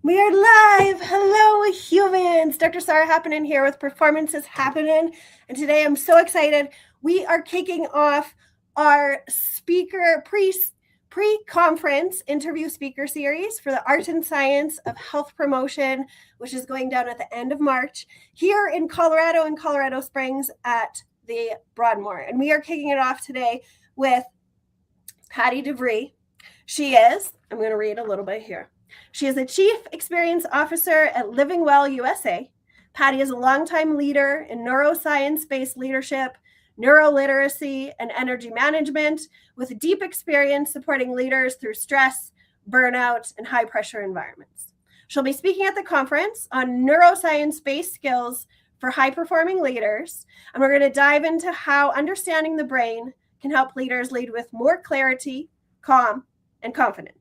We are live. Hello, humans. Dr. Sarah Happening here with Performances Happening. And today I'm so excited. We are kicking off our speaker pre-conference interview speaker series for the Art and Science of Health Promotion, which is going down at the end of March here in Colorado Springs at the Broadmoor. And we are kicking it off today with Patty de Vries. I'm going to read a little bit here. She is a Chief Experience Officer at Living Well USA. Patty is a longtime leader in neuroscience-based leadership, neuroliteracy, and energy management with deep experience supporting leaders through stress, burnout, and high-pressure environments. She'll be speaking at the conference on neuroscience-based skills for high-performing leaders, and we're going to dive into how understanding the brain can help leaders lead with more clarity, calm, and confidence.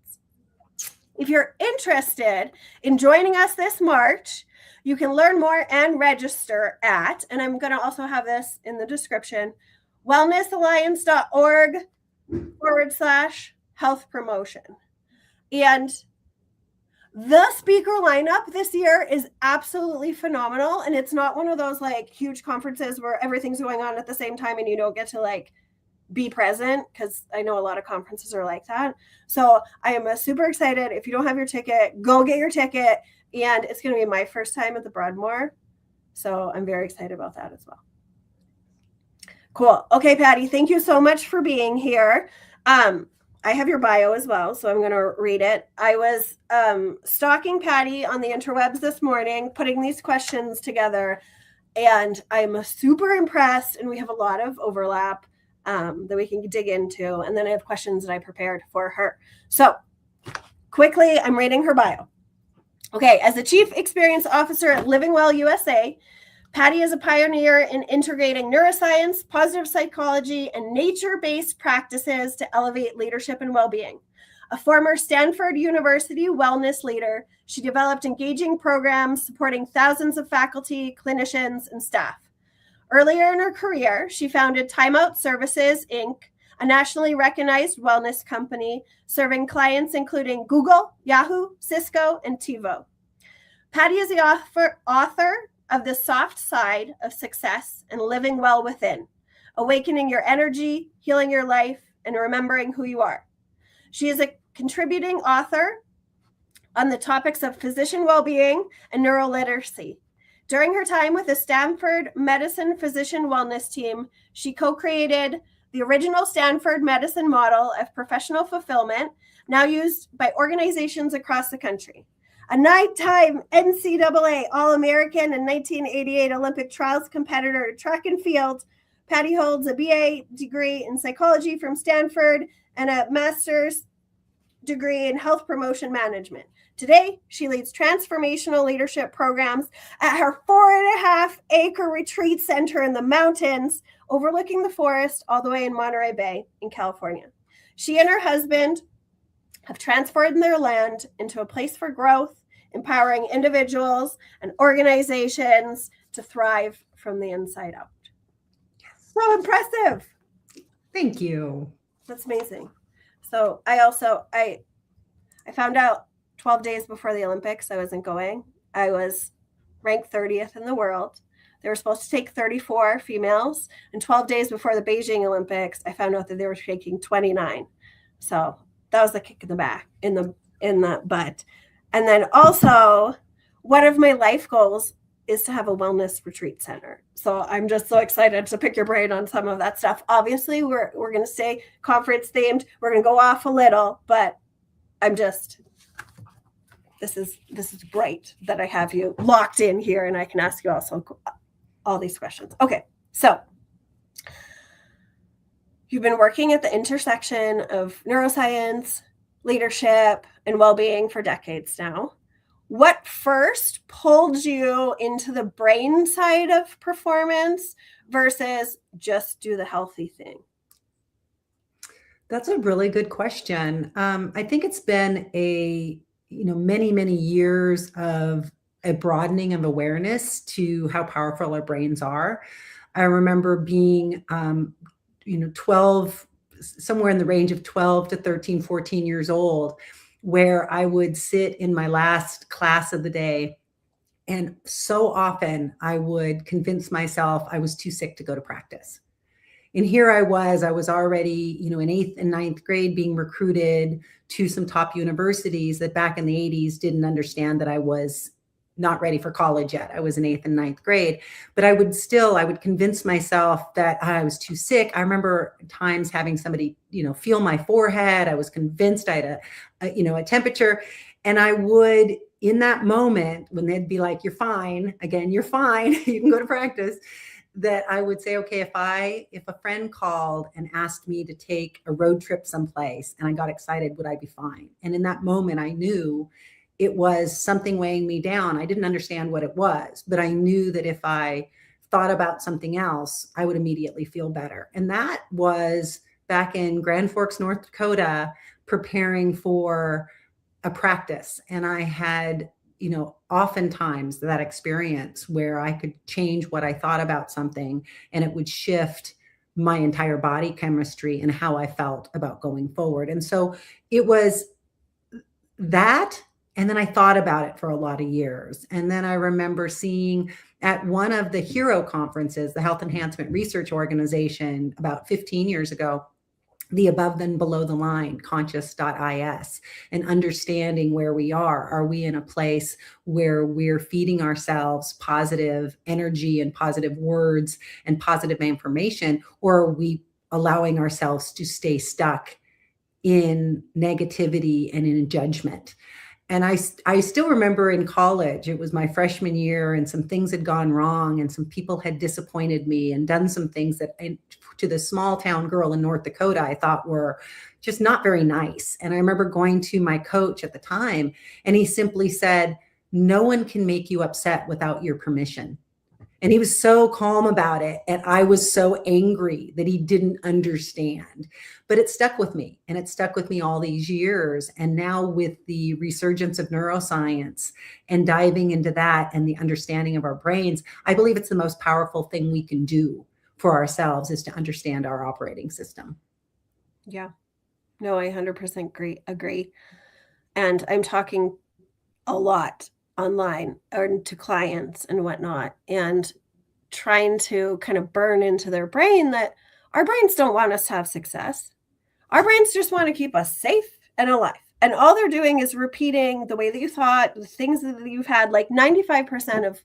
If you're interested in joining us this March, you can learn more and register at, and I'm going to also have this in the description, wellnessalliance.org/health promotion. And the speaker lineup this year is absolutely phenomenal. And it's not one of those like huge conferences where everything's going on at the same time and you don't get to like be present, because I know a lot of conferences are like that. So I am super excited. If you don't have your ticket, go get your ticket. And it's going to be my first time at the Broadmoor. So I'm very excited about that as well. Cool. Okay, Patty, thank you so much for being here. I have your bio as well, so I'm going to read it. I was stalking Patty on the interwebs this morning, putting these questions together, and I'm super impressed, and we have a lot of overlap that we can dig into. And then I have questions that I prepared for her. So quickly, I'm reading her bio. Okay, as the Chief Experience Officer at Living Well USA, Patty is a pioneer in integrating neuroscience, positive psychology, and nature-based practices to elevate leadership and well-being. A former Stanford University wellness leader, she developed engaging programs supporting thousands of faculty, clinicians, and staff. Earlier in her career, she founded Time Out Services, Inc., a nationally recognized wellness company serving clients including Google, Yahoo, Cisco, and TiVo. Patty is the author of The Soft Side of Success and Living Well Within, Awakening Your Energy, Healing Your Life, and Remembering Who You Are. She is a contributing author on the topics of physician well-being and neuroliteracy. During her time with the Stanford Medicine Physician Wellness Team, she co-created the original Stanford Medicine model of professional fulfillment, now used by organizations across the country. A 9-time NCAA All-American and 1988 Olympic trials competitor in track and field, Patty holds a BA degree in psychology from Stanford and a master's degree in health promotion management. Today, she leads transformational leadership programs at her 4.5-acre retreat center in the mountains, overlooking the forest all the way in Monterey Bay in California. She and her husband have transformed their land into a place for growth, empowering individuals and organizations to thrive from the inside out. So impressive. Thank you. That's amazing. So I found out 12 days before the Olympics I wasn't going. I was ranked 30th in the world. They were supposed to take 34 females, and 12 days before the Beijing Olympics, I found out that they were taking 29. So that was the kick in the back, in the butt. And then also, one of my life goals is to have a wellness retreat center. So I'm just so excited to pick your brain on some of that stuff. Obviously, we're going to stay conference themed. We're going to go off a little, but this is great that I have you locked in here and I can ask you also all these questions. Okay, so you've been working at the intersection of neuroscience, leadership, and well-being for decades now. What first pulled you into the brain side of performance versus just do the healthy thing? That's a really good question. I think it's been many years of a broadening of awareness to how powerful our brains are. I remember being, 12, somewhere in the range of 12 to 13, 14 years old, where I would sit in my last class of the day, and so often I would convince myself I was too sick to go to practice. And here I was already, in 8th and 9th grade being recruited to some top universities that back in the 80s didn't understand that I was not ready for college yet. I was in 8th and 9th grade, but I would convince myself that I was too sick. I remember times having somebody, feel my forehead. I was convinced I had a temperature, and I would, in that moment when they'd be like, "You're fine," again, "You're fine, you can go to practice," that I would say, okay, if a friend called and asked me to take a road trip someplace and I got excited, would I be fine? And in that moment, I knew it was something weighing me down. I didn't understand what it was, but I knew that if I thought about something else, I would immediately feel better. And that was back in Grand Forks, North Dakota, preparing for a practice. And I had, oftentimes that experience where I could change what I thought about something and it would shift my entire body chemistry and how I felt about going forward. And so it was that. And then I thought about it for a lot of years. And then I remember seeing at one of the HERO conferences, the Health Enhancement Research Organization, about 15 years ago, the above and below the line conscious.is, and understanding where we are. Are we in a place where we're feeding ourselves positive energy and positive words and positive information, or are we allowing ourselves to stay stuck in negativity and in judgment? And I still remember in college, it was my freshman year, and some things had gone wrong and some people had disappointed me and done some things that, to the small town girl in North Dakota, I thought were just not very nice. And I remember going to my coach at the time, and he simply said, "No one can make you upset without your permission." And he was so calm about it. And I was so angry that he didn't understand. But it stuck with me. And it stuck with me all these years. And now with the resurgence of neuroscience and diving into that and the understanding of our brains, I believe it's the most powerful thing we can do for ourselves, is to understand our operating system. Yeah. No, I 100% agree. And I'm talking a lot online or to clients and whatnot, and trying to kind of burn into their brain that our brains don't want us to have success. Our brains just want to keep us safe and alive. And all they're doing is repeating the way that you thought, the things that you've had. Like 95% of,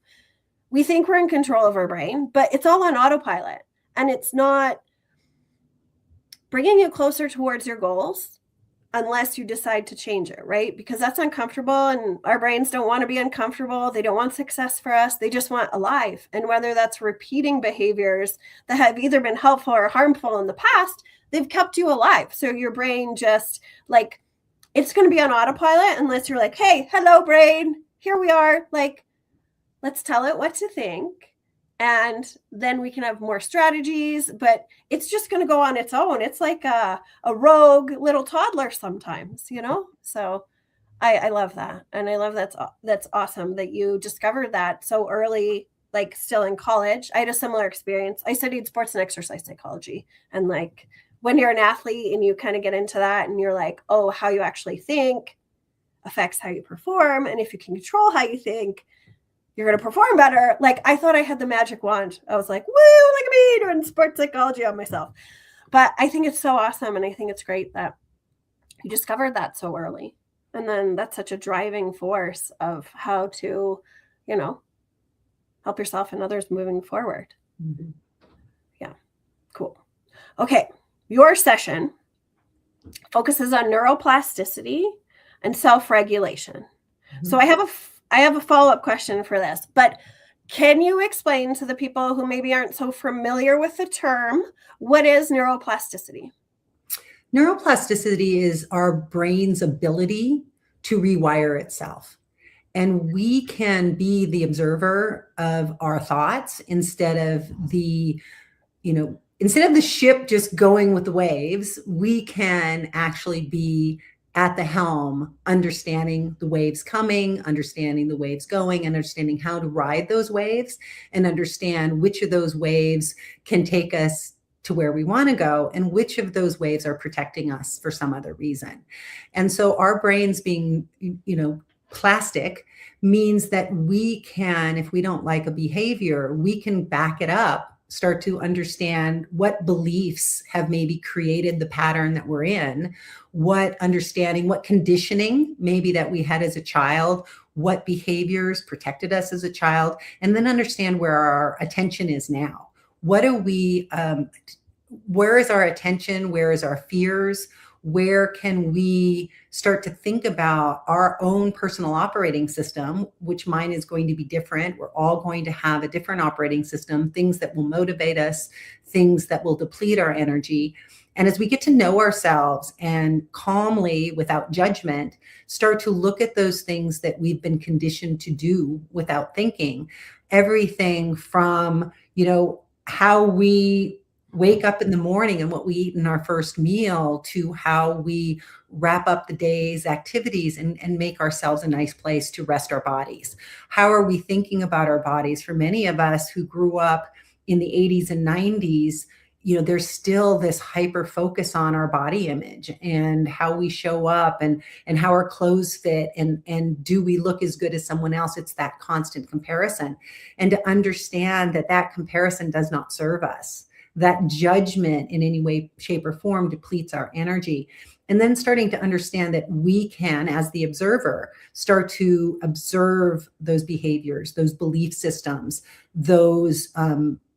we think we're in control of our brain, but it's all on autopilot. And it's not bringing you closer towards your goals unless you decide to change it, right? Because that's uncomfortable, and our brains don't want to be uncomfortable. They don't want success for us. They just want alive. And whether that's repeating behaviors that have either been helpful or harmful in the past, they've kept you alive. So your brain just, like, it's going to be on autopilot unless you're like, "Hey, hello, brain. Here we are. Like, let's tell it what to think." And then we can have more strategies, but it's just going to go on its own. It's like a rogue little toddler sometimes, So I love that. And I love that's awesome that you discovered that so early, like still in college. I had a similar experience. I studied sports and exercise psychology. And like when you're an athlete and you kind of get into that and you're like, oh, how you actually think affects how you perform. And if you can control how you think, you're going to perform better. Like, I thought I had the magic wand. I was like, woo, look at me doing sports psychology on myself. But I think it's so awesome. And I think it's great that you discovered that so early. And then that's such a driving force of how to, help yourself and others moving forward. Mm-hmm. Yeah. Cool. Okay. Your session focuses on neuroplasticity and self-regulation. Mm-hmm. So I have a follow-up question for this, but can you explain to the people who maybe aren't so familiar with the term, what is neuroplasticity? Neuroplasticity is our brain's ability to rewire itself. And we can be the observer of our thoughts instead of the ship just going with the waves. We can actually be at the helm, understanding the waves coming, understanding the waves going, understanding how to ride those waves, and understand which of those waves can take us to where we want to go, and which of those waves are protecting us for some other reason. And so our brains being, plastic means that we can, if we don't like a behavior, we can back it up, start to understand what beliefs have maybe created the pattern that we're in, what understanding, what conditioning maybe that we had as a child, what behaviors protected us as a child, and then understand where our attention is now. What are we, where is our attention? Where is our fears? Where can we start to think about our own personal operating system, which mine is going to be different. We're all going to have a different operating system, things that will motivate us, things that will deplete our energy. And as we get to know ourselves and calmly, without judgment, start to look at those things that we've been conditioned to do without thinking, everything from, how we wake up in the morning and what we eat in our first meal, to how we wrap up the day's activities and make ourselves a nice place to rest our bodies. How are we thinking about our bodies? For many of us who grew up in the 80s and 90s, there's still this hyper focus on our body image and how we show up and how our clothes fit and do we look as good as someone else? It's that constant comparison. And to understand that comparison does not serve us. That judgment in any way, shape, or form depletes our energy. And then starting to understand that we can, as the observer, start to observe those behaviors, those belief systems, those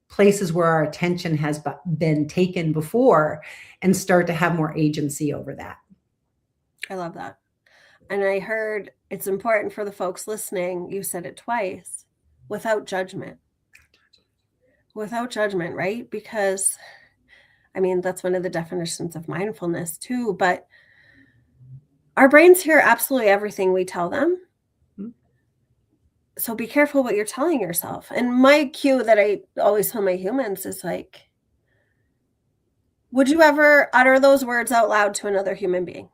places where our attention has been taken before, and start to have more agency over that. I love that. And I heard it's important for the folks listening, you said it twice, without judgment. Without judgment, right? Because, that's one of the definitions of mindfulness too, but our brains hear absolutely everything we tell them. Mm-hmm. So be careful what you're telling yourself. And my cue that I always tell my humans is like, would you ever utter those words out loud to another human being?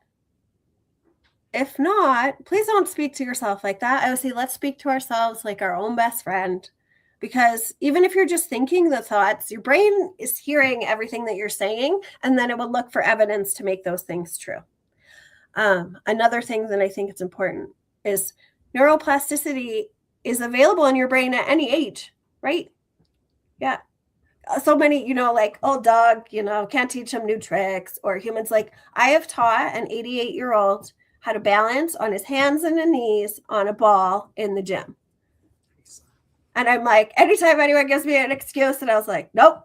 If not, please don't speak to yourself like that. I would say, let's speak to ourselves like our own best friend. Because even if you're just thinking the thoughts, your brain is hearing everything that you're saying, and then it will look for evidence to make those things true. Another thing that I think it's important is neuroplasticity is available in your brain at any age, right? Yeah. So many, like old dog, can't teach him new tricks, or humans. Like I have taught an 88-year-old how to balance on his hands and his knees on a ball in the gym. And I'm like, anytime anyone gives me an excuse, and I was like, nope,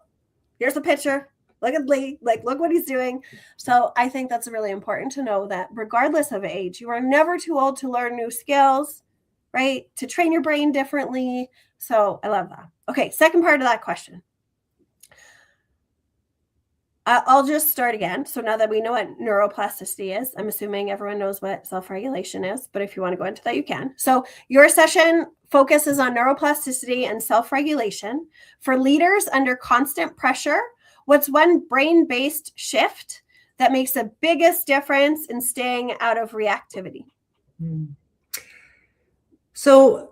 here's a picture. Look at Lee, look what he's doing. So I think that's really important to know that regardless of age, you are never too old to learn new skills, right? To train your brain differently. So I love that. Okay, second part of that question. I'll just start again. So now that we know what neuroplasticity is, I'm assuming everyone knows what self-regulation is, but if you want to go into that, you can. So your session focuses on neuroplasticity and self-regulation for leaders under constant pressure. What's one brain-based shift that makes the biggest difference in staying out of reactivity? So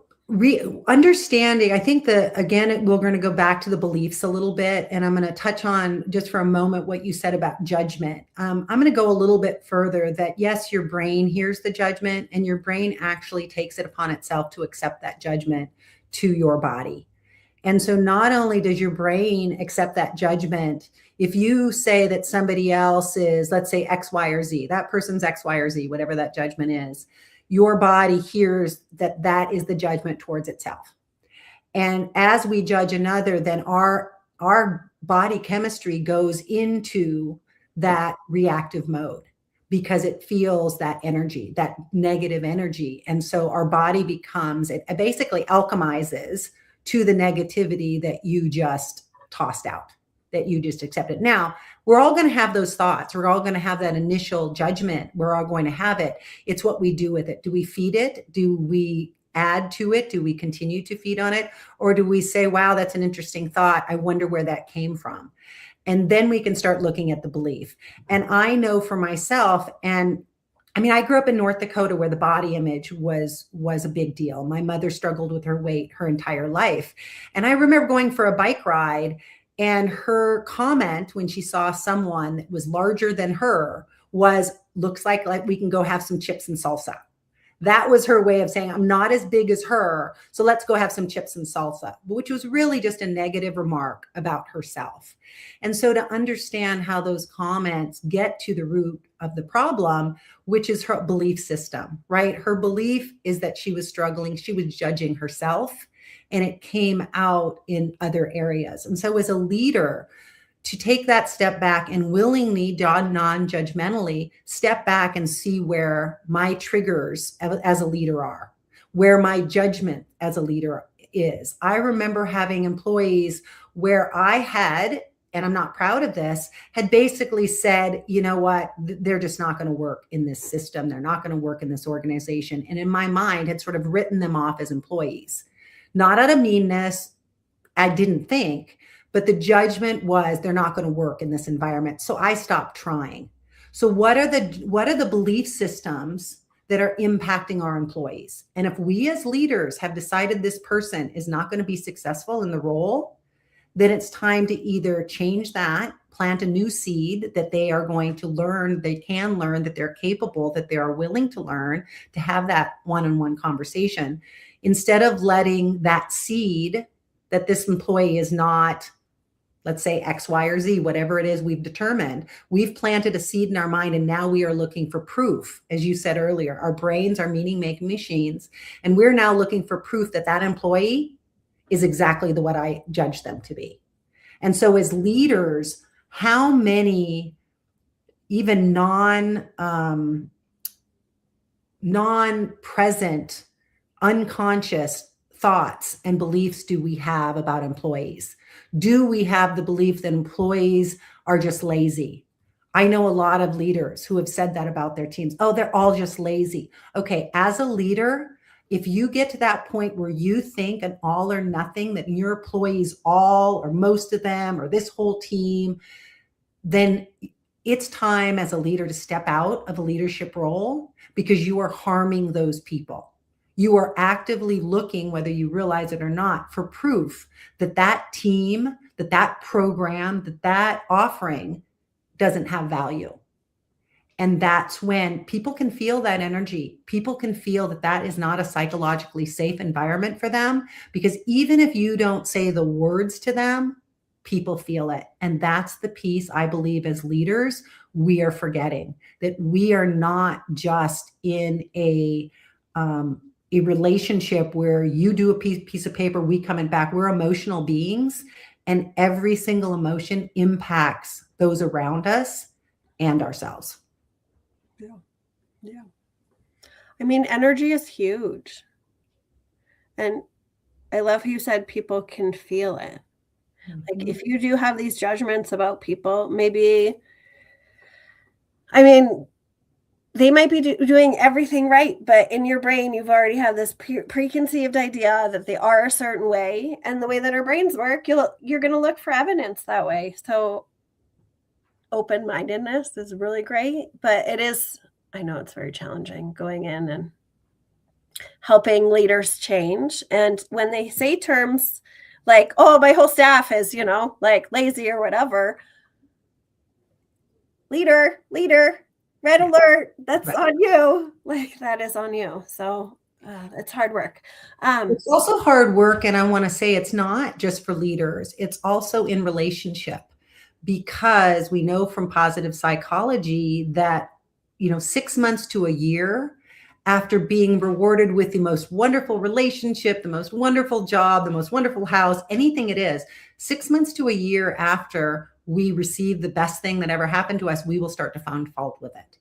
understanding, I think again, we're going to go back to the beliefs a little bit, and I'm going to touch on just for a moment what you said about judgment. I'm going to go a little bit further that yes, your brain hears the judgment, and your brain actually takes it upon itself to accept that judgment to your body. And so not only does your brain accept that judgment, if you say that somebody else is, let's say X, Y, or Z, that person's X, Y, or Z, whatever that judgment is, your body hears that is the judgment towards itself. And as we judge another, then our body chemistry goes into that reactive mode because it feels that energy, that negative energy. And so our body it basically alchemizes to the negativity that you just tossed out, that you just accepted. Now, we're all going to have those thoughts. We're all going to have that initial judgment. We're all going to have it. It's what we do with it. Do we feed it? Do we add to it? Do we continue to feed on it? Or do we say, wow, that's an interesting thought. I wonder where that came from. And then we can start looking at the belief. And I know for myself, I grew up in North Dakota where the body image was a big deal. My mother struggled with her weight her entire life. And I remember going for a bike ride And her comment when she saw someone that was larger than her was, looks like we can go have some chips and salsa. That was her way of saying, I'm not as big as her, so let's go have some chips and salsa, which was really just a negative remark about herself. And so to understand how those comments get to the root of the problem, which is her belief system, right? Her belief is that she was struggling, she was judging herself, and it came out in other areas. And so as a leader, to take that step back and willingly, non-judgmentally, step back and see where my triggers as a leader are, where my judgment as a leader is. I remember having employees where I had, and I'm not proud of this, had basically said, you know what, they're just not going to work in this system. They're not going to work in this organization. And in my mind, had sort of written them off as employees. Not out of meanness, I didn't think, but the judgment was they're not going to work in this environment. So I stopped trying. So what are the belief systems that are impacting our employees? And if we as leaders have decided this person is not going to be successful in the role, then it's time to either change that, plant a new seed that they are going to learn, they can learn, that they're capable, that they are willing to learn, to have that one-on-one conversation, instead of letting that seed that this employee is not, let's say X, Y, or Z, whatever it is we've determined, we've planted a seed in our mind, and now we are looking for proof. As you said earlier, our brains are meaning-making machines, and we're now looking for proof that that employee is exactly what I judge them to be. And so as leaders, how many even non-present, unconscious thoughts and beliefs do we have about employees? Do we have the belief that employees are just lazy? I know a lot of leaders who have said that about their teams. Oh, they're all just lazy. Okay, as a leader, if you get to that point where you think an all or nothing, that your employees, all or most of them, or this whole team, then it's time as a leader to step out of a leadership role, because you are harming those people. You are actively looking, whether you realize it or not, for proof that that team, that program, that offering doesn't have value. And that's when people can feel that energy. People can feel that that is not a psychologically safe environment for them, because even if you don't say the words to them, people feel it. And that's the piece I believe as leaders we are forgetting, that we are not just in a relationship where you do a piece of paper, we coming back. We're emotional beings, and every single emotion impacts those around us and ourselves. Yeah. I mean, energy is huge. And I love how you said people can feel it. Like, if you do have these judgments about people, maybe, I mean, they might be doing everything right, but in your brain, you've already had this preconceived idea that they are a certain way. And the way that our brains work, you're going to look for evidence that way. So open-mindedness is really great, but it is, I know it's very challenging going in and helping leaders change. And when they say terms like, oh, my whole staff is, like lazy or whatever, leader, red alert, that's right. On you. Like, that is on you. So it's hard work. It's also hard work. And I want to say it's not just for leaders. It's also in relationship, because we know from positive psychology that, 6 months to a year after being rewarded with the most wonderful relationship, the most wonderful job, the most wonderful house, anything it is, 6 months to a year after we receive the best thing that ever happened to us, we will start to find fault with it.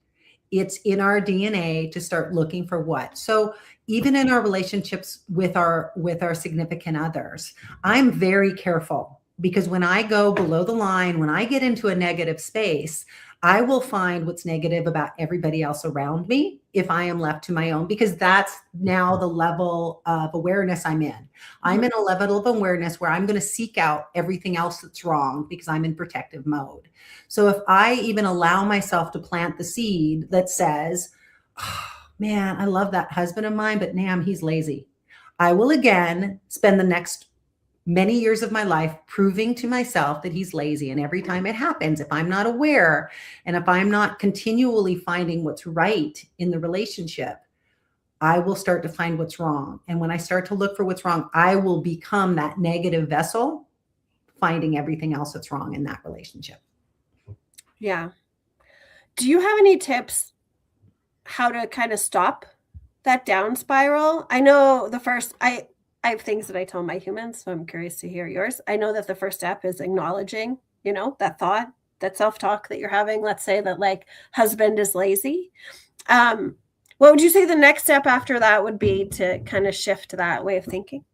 It's in our DNA to start looking for what. So even in our relationships with our significant others, I'm very careful, because when I go below the line, when I get into a negative space, I will find what's negative about everybody else around me if I am left to my own, because that's now the level of awareness I'm in. I'm in a level of awareness where I'm going to seek out everything else that's wrong, because I'm in protective mode. So if I even allow myself to plant the seed that says, oh, man, I love that husband of mine, but damn, he's lazy, I will again spend the next many years of my life proving to myself that he's lazy. And every time it happens, if I'm not aware and if I'm not continually finding what's right in the relationship, I will start to find what's wrong. And when I start to look for what's wrong, I will become that negative vessel, finding everything else that's wrong in that relationship. Yeah. Do you have any tips how to kind of stop that down spiral? I know I have things that I tell my humans, so I'm curious to hear yours. I know that the first step is acknowledging, that thought, that self-talk that you're having. Let's say that like husband is lazy. What would you say the next step after that would be to kind of shift that way of thinking?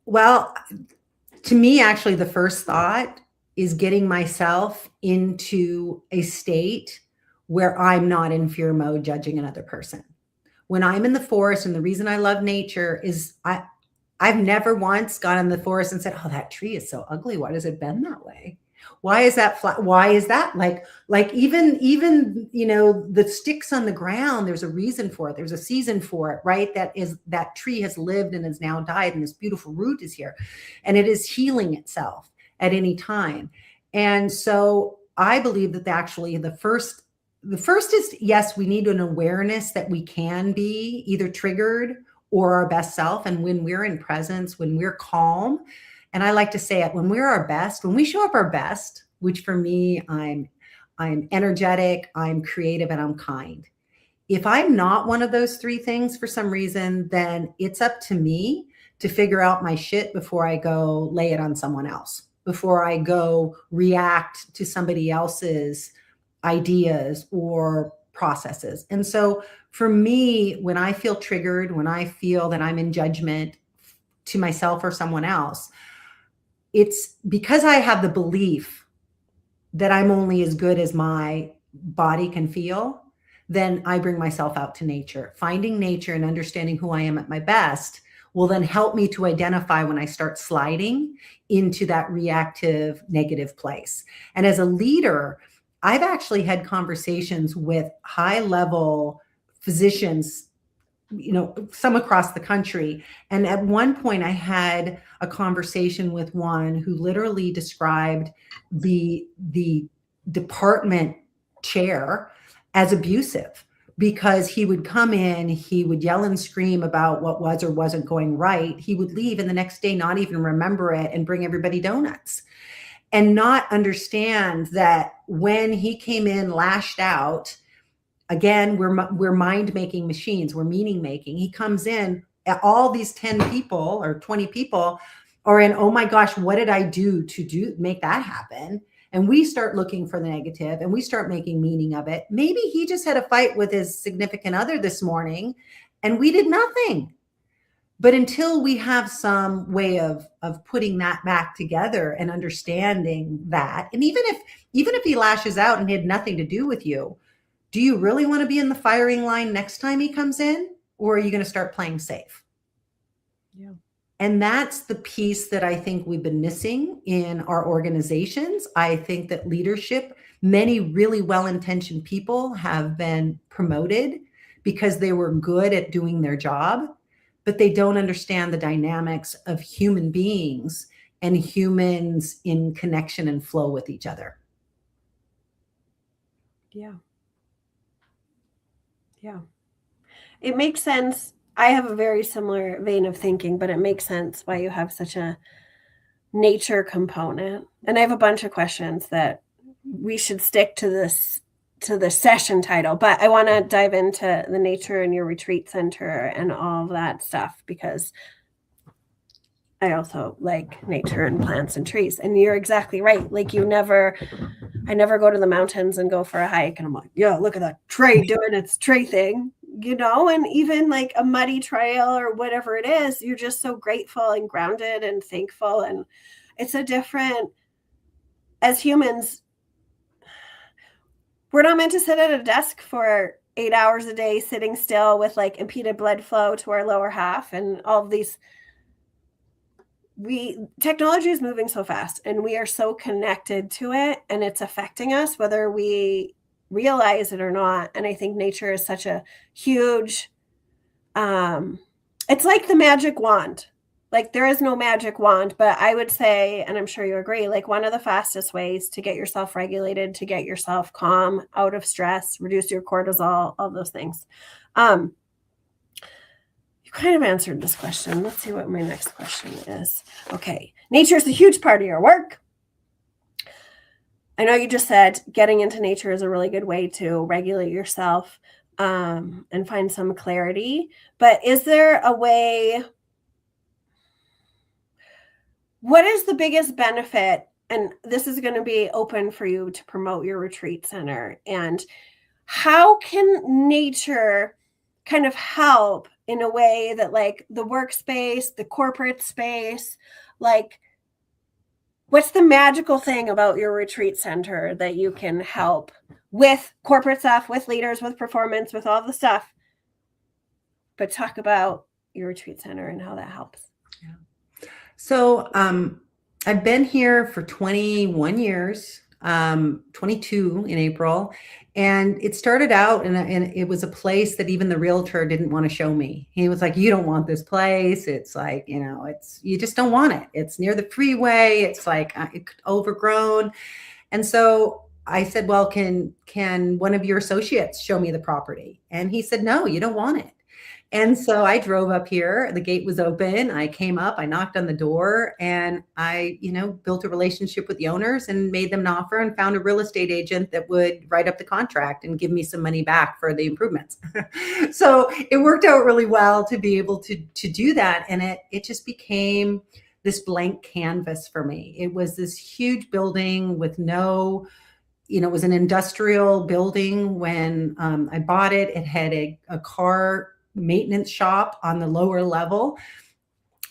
Well, to me, actually, the first thought is getting myself into a state where I'm not in fear mode judging another person. When I'm in the forest, and the reason I love nature is I've never once gone in the forest and said, "Oh, that tree is so ugly. Why does it bend that way? Why is that flat? Why is that like even the sticks on the ground, there's a reason for it. There's a season for it, right? That tree has lived and has now died, and this beautiful root is here, and it is healing itself at any time. And so I believe that actually the first is, yes, we need an awareness that we can be either triggered or our best self. And when we're in presence, when we're calm, and I like to say it, when we're our best, when we show up our best, which for me, I'm energetic, I'm creative, and I'm kind. If I'm not one of those three things for some reason, then it's up to me to figure out my shit before I go lay it on someone else, before I go react to somebody else's ideas or processes. And so for me, when I feel triggered, when I feel that I'm in judgment to myself or someone else, it's because I have the belief that I'm only as good as my body can feel. Then I bring myself out to nature. Finding nature and understanding who I am at my best will then help me to identify when I start sliding into that reactive negative place. And as a leader, I've actually had conversations with high level physicians, some across the country. And at one point I had a conversation with one who literally described the department chair as abusive, because he would come in, he would yell and scream about what was or wasn't going right. He would leave and the next day not even remember it and bring everybody donuts, and not understand that when he came in lashed out, again, we're mind-making machines, we're meaning-making. He comes in, all these 10 people or 20 people are in, oh my gosh, what did I do to make that happen? And we start looking for the negative and we start making meaning of it. Maybe he just had a fight with his significant other this morning and we did nothing. But until we have some way of putting that back together and understanding that, and even if he lashes out and he had nothing to do with you, do you really want to be in the firing line next time he comes in? Or are you going to start playing safe? Yeah. And that's the piece that I think we've been missing in our organizations. I think that leadership, many really well-intentioned people have been promoted because they were good at doing their job, but they don't understand the dynamics of human beings and humans in connection and flow with each other. Yeah. Yeah. It makes sense. I have a very similar vein of thinking, but it makes sense why you have such a nature component. And I have a bunch of questions that we should stick to the session title, but I want to dive into the nature and your retreat center and all of that stuff, because I also like nature and plants and trees. And you're exactly right. Like I never go to the mountains and go for a hike and I'm like, yeah, look at that tree doing its tree thing, and even like a muddy trail or whatever it is, you're just so grateful and grounded and thankful. And it's a different, as humans, we're not meant to sit at a desk for 8 hours a day, sitting still with like impeded blood flow to our lower half and all of these. Technology is moving so fast and we are so connected to it and it's affecting us whether we realize it or not. And I think nature is such a huge, it's like the magic wand. Like there is no magic wand, but I would say, and I'm sure you agree, like one of the fastest ways to get yourself regulated, to get yourself calm, out of stress, reduce your cortisol, all those things. You kind of answered this question. Let's see what my next question is. Okay. Nature is a huge part of your work. I know you just said getting into nature is a really good way to regulate yourself and find some clarity. But is there a way? What is the biggest benefit? And this is going to be open for you to promote your retreat center. And how can nature kind of help in a way that like the workspace, the corporate space, like what's the magical thing about your retreat center that you can help with corporate stuff, with leaders, with performance, with all the stuff? But talk about your retreat center and how that helps. Yeah. So I've been here for 21 years, 22 in April. And it started out and it was a place that even the realtor didn't want to show me. He was like, you don't want this place. It's like, you just don't want it. It's near the freeway. It's like overgrown. And so I said, well, can one of your associates show me the property? And he said, no, you don't want it. And so I drove up here. The gate was open. I came up, I knocked on the door, and I, built a relationship with the owners and made them an offer and found a real estate agent that would write up the contract and give me some money back for the improvements. So it worked out really well to be able to do that. And it just became this blank canvas for me. It was this huge building with no, it was an industrial building when I bought it. It had a car maintenance shop on the lower level.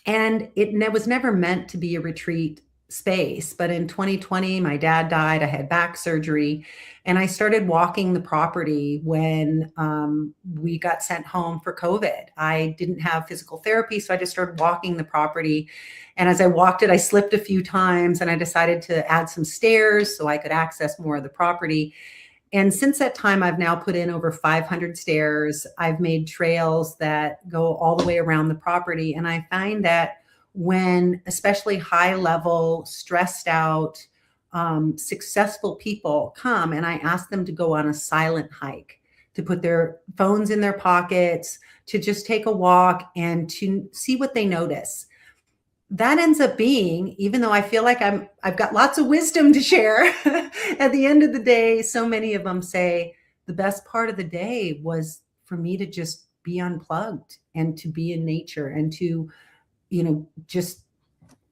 And it was never meant to be a retreat space. But in 2020, my dad died. I had back surgery. And I started walking the property when we got sent home for COVID. I didn't have physical therapy, so I just started walking the property. And as I walked it, I slipped a few times, and I decided to add some stairs so I could access more of the property. And since that time, I've now put in over 500 stairs. I've made trails that go all the way around the property. And I find that when especially high level, stressed out, successful people come, and I ask them to go on a silent hike, to put their phones in their pockets, to just take a walk and to see what they notice. That ends up being, even though I feel like I've got lots of wisdom to share, at the end of the day, so many of them say the best part of the day was for me to just be unplugged and to be in nature and to, just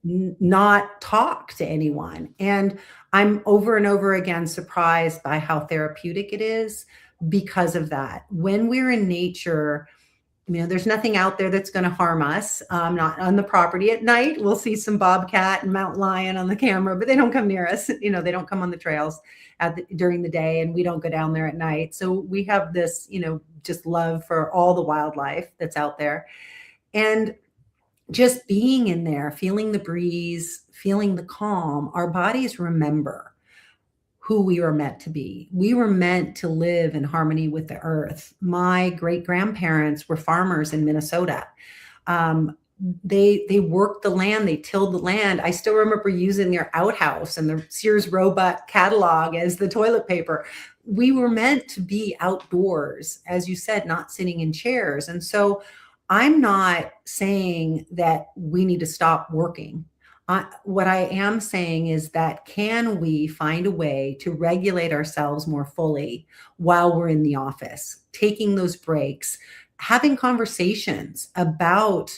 not talk to anyone. And I'm over and over again surprised by how therapeutic it is because of that. When we're in nature, there's nothing out there that's going to harm us. Not on the property at night. We'll see some bobcat and mountain lion on the camera, but they don't come near us. They don't come on the trails during the day, and we don't go down there at night. So we have this, just love for all the wildlife that's out there. And just being in there, feeling the breeze, feeling the calm, our bodies remember who we were meant to be. We were meant to live in harmony with the earth. My great-grandparents were farmers in Minnesota. They worked the land, they tilled the land. I still remember using their outhouse and the Sears Roebuck catalog as the toilet paper. We were meant to be outdoors, as you said, not sitting in chairs. And so I'm not saying that we need to stop working. What I am saying is that can we find a way to regulate ourselves more fully while we're in the office, taking those breaks, having conversations about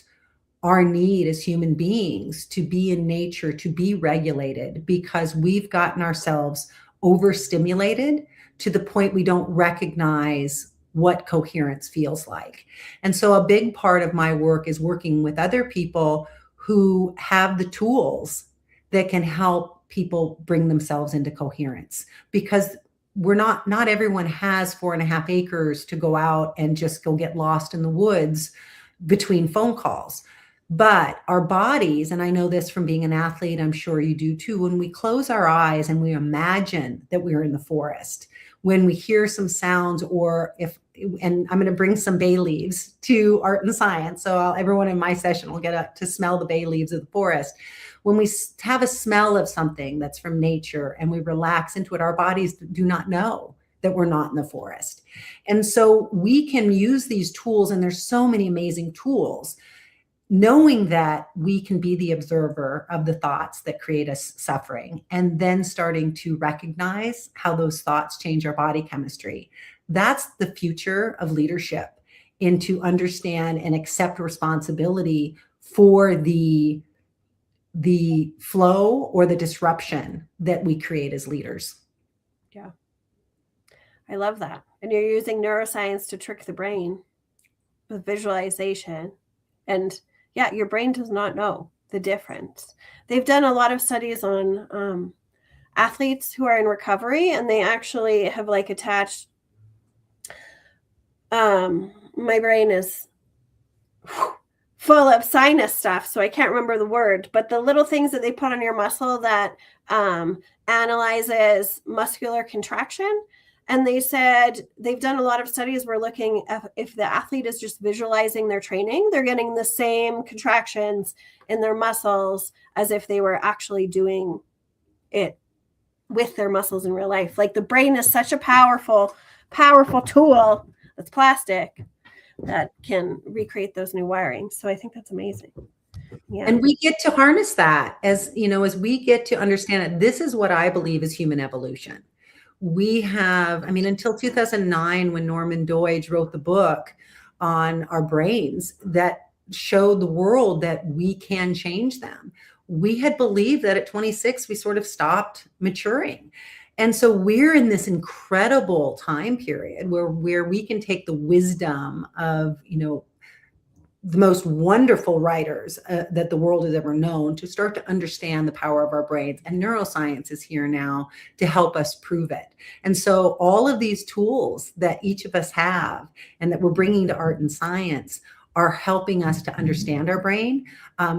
our need as human beings to be in nature, to be regulated, because we've gotten ourselves overstimulated to the point we don't recognize what coherence feels like. And so a big part of my work is working with other people who have the tools that can help people bring themselves into coherence, because not everyone has 4.5 acres to go out and just go get lost in the woods between phone calls. But our bodies, and I know this from being an athlete, I'm sure you do too, when we close our eyes and we imagine that we're in the forest, when we hear some sounds, or if and I'm going to bring some bay leaves to art and science. So everyone in my session will get to smell the bay leaves of the forest. When we have a smell of something that's from nature and we relax into it, our bodies do not know that we're not in the forest. And so we can use these tools, and there's so many amazing tools, knowing that we can be the observer of the thoughts that create us suffering, and then starting to recognize how those thoughts change our body chemistry. That's the future of leadership, and to understand and accept responsibility for the flow or the disruption that we create as leaders. Yeah. I love that. And you're using neuroscience to trick the brain with visualization. And yeah, your brain does not know the difference. They've done a lot of studies on athletes who are in recovery, and they actually have like attached, my brain is full of sinus stuff, so I can't remember the word, but the little things that they put on your muscle that analyzes muscular contraction. And they said they've done a lot of studies where looking at if the athlete is just visualizing their training, they're getting the same contractions in their muscles as if they were actually doing it with their muscles in real life. Like the brain is such a powerful, powerful tool that's plastic that can recreate those new wirings. So I think that's amazing. Yeah. And we get to harness that as we get to understand it. This is what I believe is human evolution. We have, until 2009, when Norman Doidge wrote the book on our brains that showed the world that we can change them, we had believed that at 26, we sort of stopped maturing. And so we're in this incredible time period where we can take the wisdom of, the most wonderful writers that the world has ever known to start to understand the power of our brains. And neuroscience is here now to help us prove it. And so all of these tools that each of us have and that we're bringing to art and science are helping us to understand our brain.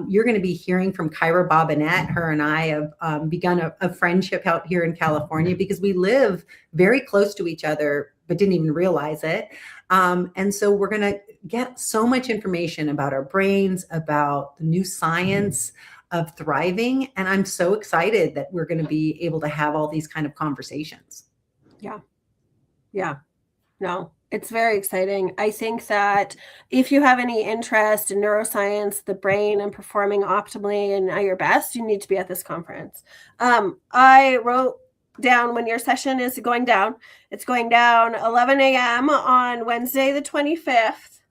You're going to be hearing from Kyra Bobinette. Her and I have begun a friendship out here in California because we live very close to each other, but didn't even realize it. And so we're going to get so much information about our brains, about the new science of thriving. And I'm so excited that we're going to be able to have all these kind of conversations. Yeah. Yeah. No, it's very exciting. I think that if you have any interest in neuroscience, the brain, and performing optimally and at your best, you need to be at this conference. I wrote down when your session is going down. It's going down 11 a.m. on Wednesday, the 25th.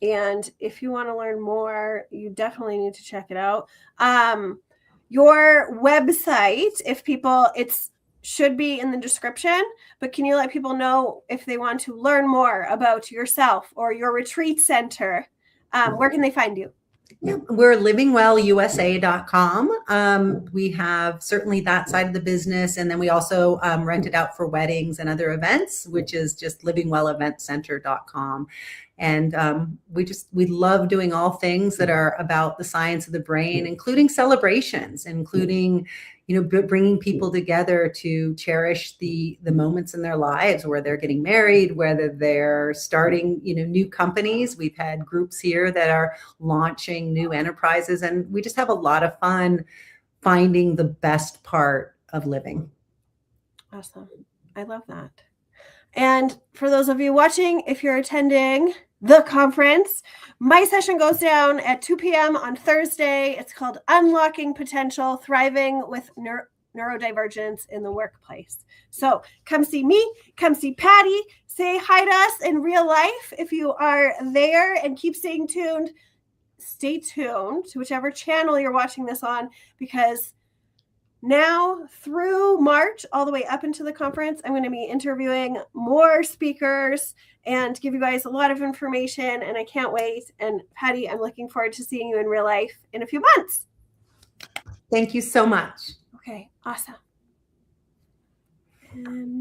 And if you want to learn more, you definitely need to check it out. Your website, should be in the description, but can you let people know if they want to learn more about yourself or your retreat center? Where can they find you? Yeah, we're livingwellusa.com. We have certainly that side of the business. And then we also rent it out for weddings and other events, which is just livingwelleventcenter.com. And we love doing all things that are about the science of the brain, including celebrations, including, bringing people together to cherish the moments in their lives where they're getting married, whether they're starting, new companies. We've had groups here that are launching new enterprises, and we just have a lot of fun finding the best part of living. Awesome. I love that. And for those of you watching, if you're attending the conference, my session goes down at 2 p.m. on Thursday. It's called Unlocking Potential, Thriving with Neurodivergence in the Workplace. So come see me, come see Patty, say hi to us in real life if you are there, and keep staying tuned. Stay tuned to whichever channel you're watching this on, because now through March, all the way up into the conference, I'm going to be interviewing more speakers and give you guys a lot of information, and I can't wait. And Patty, I'm looking forward to seeing you in real life in a few months. Thank you so much. Okay, awesome. And